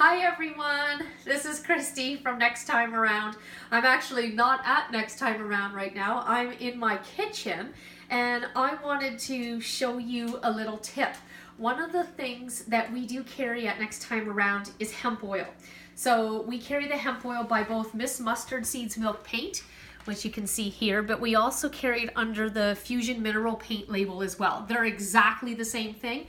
Hi everyone, this is Christy from Next Time Around. I'm actually not at Next Time Around right now. I'm in my kitchen and I wanted to show you a little tip. One of the things that we do carry at Next Time Around is hemp oil. So we carry the hemp oil by both Miss Mustard Seeds Milk Paint, which you can see here, but we also carry it under the Fusion Mineral Paint label as well. They're exactly the same thing.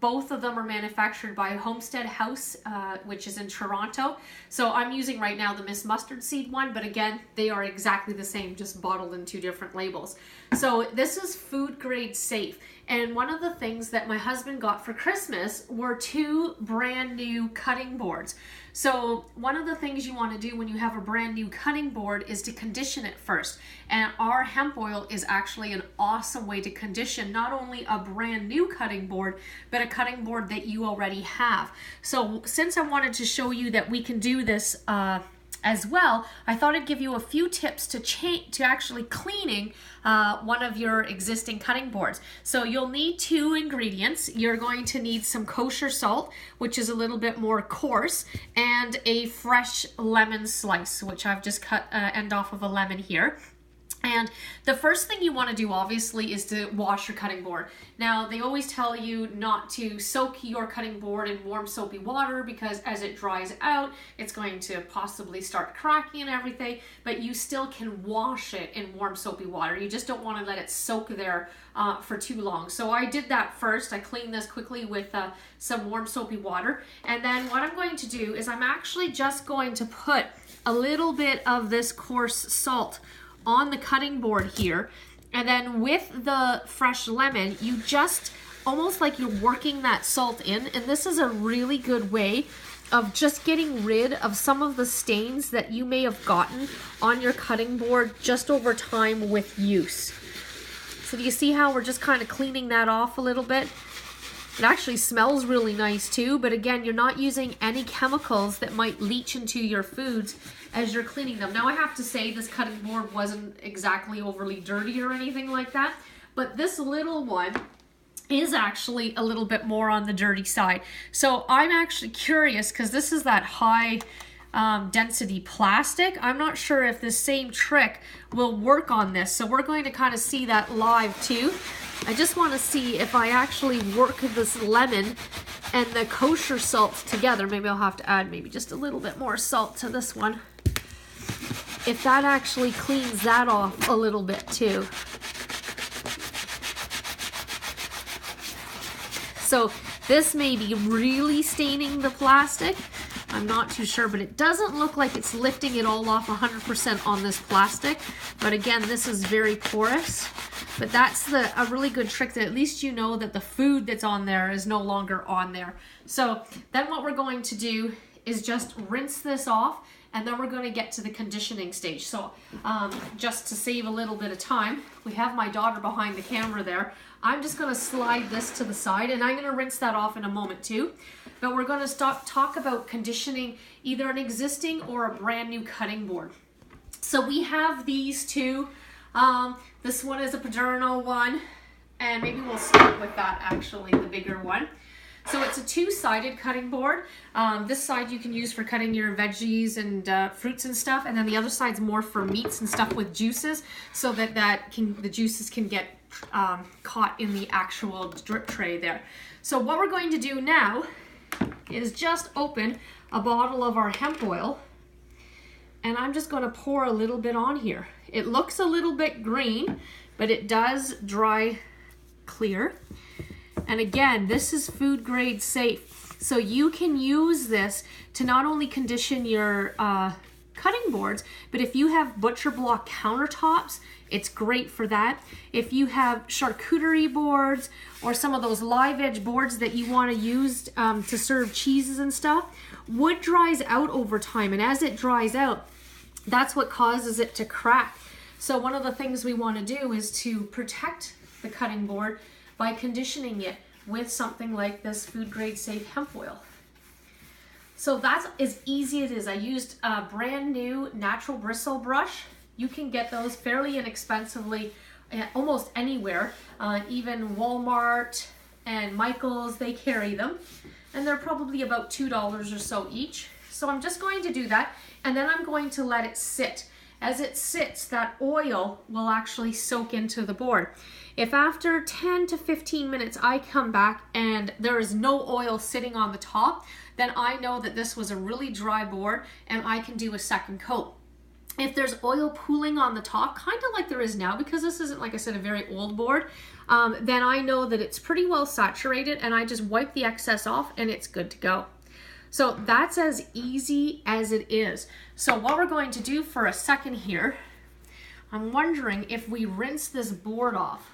Both of them are manufactured by Homestead House, which is in Toronto. So I'm using right now the Miss Mustard Seed one, but again, they are exactly the same, just bottled in two different labels. So this is food grade safe. And one of the things that my husband got for Christmas were two brand new cutting boards. So one of the things you want to do when you have a brand new cutting board is to condition it first. And our hemp oil is actually an awesome way to condition not only a brand new cutting board, but a cutting board that you already have. So since I wanted to show you that we can do this as well, I thought I'd give you a few tips to actually cleaning one of your existing cutting boards. So you'll need two ingredients. You're going to need some kosher salt, which is a little bit more coarse, and a fresh lemon slice, which I've just cut end off of a lemon here. And the first thing you want to do, obviously, is to wash your cutting board. Now, they always tell you not to soak your cutting board in warm soapy water because as it dries out, it's going to possibly start cracking and everything, but you still can wash it in warm soapy water. You just don't want to let it soak there for too long. So I did that first. I cleaned this quickly with some warm soapy water. And then what I'm going to do is I'm actually just going to put a little bit of this coarse salt on the cutting board here, and then with the fresh lemon, you just almost like you're working that salt in, and this is a really good way of just getting rid of some of the stains that you may have gotten on your cutting board just over time with use. So do you see how we're just kind of cleaning that off a little bit? It actually smells really nice too, but again, you're not using any chemicals that might leach into your foods as you're cleaning them. Now I have to say this cutting board wasn't exactly overly dirty or anything like that, but this little one is actually a little bit more on the dirty side. So I'm actually curious because this is that high density plastic. I'm not sure if this same trick will work on this. So we're going to kind of see that live too. I just want to see if I actually work this lemon and the kosher salt together. Maybe I'll have to add maybe just a little bit more salt to this one. If that actually cleans that off a little bit too. So this may be really staining the plastic. I'm not too sure, but it doesn't look like it's lifting it all off 100% on this plastic. But again, this is very porous. But that's a really good trick that at least you know that the food that's on there is no longer on there. So then what we're going to do is just rinse this off, and then we're going to get to the conditioning stage. So just to save a little bit of time, we have my daughter behind the camera there. I'm just going to slide this to the side, and I'm going to rinse that off in a moment too. But we're going to talk about conditioning either an existing or a brand new cutting board. So we have these two. This one is a Paderno one, and maybe we'll start with that actually, the bigger one. So it's a two-sided cutting board. This side you can use for cutting your veggies and fruits and stuff, and then the other side's more for meats and stuff with juices, so that the juices can get caught in the actual drip tray there. So what we're going to do now is just open a bottle of our hemp oil, and I'm just going to pour a little bit on here. It looks a little bit green, but it does dry clear. And again, this is food grade safe. So you can use this to not only condition your cutting boards, but if you have butcher block countertops, it's great for that. If you have charcuterie boards or some of those live edge boards that you want to use to serve cheeses and stuff, wood dries out over time, and as it dries out, that's what causes it to crack. So one of the things we want to do is to protect the cutting board by conditioning it with something like this food grade safe hemp oil. So that's as easy as it is. I used a brand new natural bristle brush. You can get those fairly inexpensively almost anywhere, even Walmart and Michael's, they carry them. and they're probably about $2 or so each. So I'm just going to do that, and then I'm going to let it sit. As it sits, that oil will actually soak into the board. If after 10 to 15 minutes I come back and there is no oil sitting on the top, then I know that this was a really dry board and I can do a second coat. If there's oil pooling on the top, kind of like there is now, because this isn't, like I said, a very old board, then I know that it's pretty well saturated, and I just wipe the excess off and it's good to go. So that's as easy as it is. So what we're going to do for a second here, I'm wondering if we rinse this board off.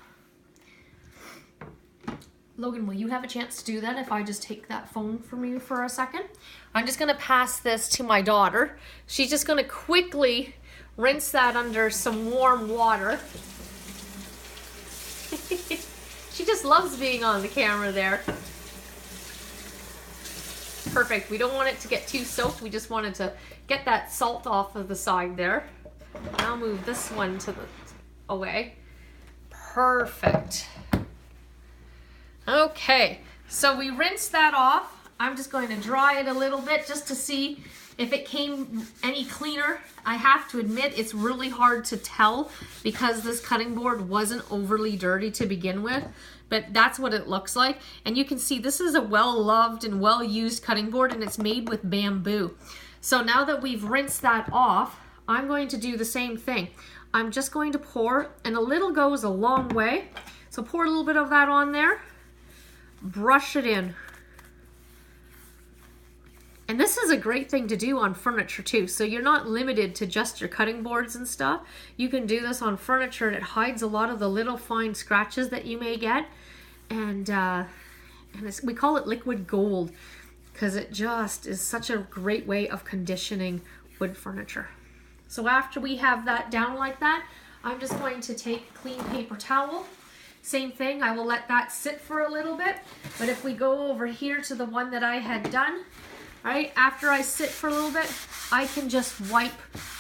Logan, will you have a chance to do that if I just take that phone from you for a second? I'm just going to pass this to my daughter. She's just going to quickly rinse that under some warm water. She just loves being on the camera there. Perfect. We don't want it to get too soaked. We just wanted to get that salt off of the side there. I'll move this one to the away. Perfect. Okay, so we rinsed that off. I'm just going to dry it a little bit just to see if it came any cleaner. I have to admit it's really hard to tell because this cutting board wasn't overly dirty to begin with, but that's what it looks like. And you can see this is a well-loved and well-used cutting board, and it's made with bamboo. So now that we've rinsed that off, I'm going to do the same thing. I'm just going to pour, and a little goes a long way. So pour a little bit of that on there. Brush it in. And this is a great thing to do on furniture too. So you're not limited to just your cutting boards and stuff. You can do this on furniture, and it hides a lot of the little fine scratches that you may get. And we call it liquid gold because it just is such a great way of conditioning wood furniture. So after we have that down like that, I'm just going to take a clean paper towel. Same thing, I will let that sit for a little bit. But if we go over here to the one that I had done, right, after I sit for a little bit, I can just wipe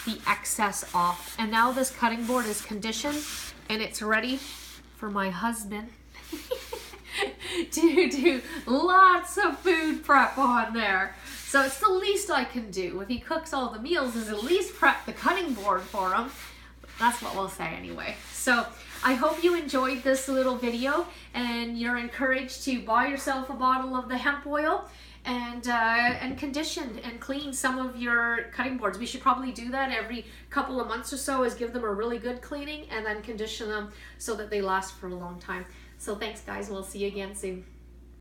the excess off. And now this cutting board is conditioned and it's ready for my husband to do lots of food prep on there. So it's the least I can do. If he cooks all the meals, is at least prep the cutting board for him. That's what we'll say anyway. So I hope you enjoyed this little video and you're encouraged to buy yourself a bottle of the hemp oil and condition and clean some of your cutting boards. We should probably do that every couple of months or so, is give them a really good cleaning and then condition them so that they last for a long time. So thanks guys, we'll see you again soon.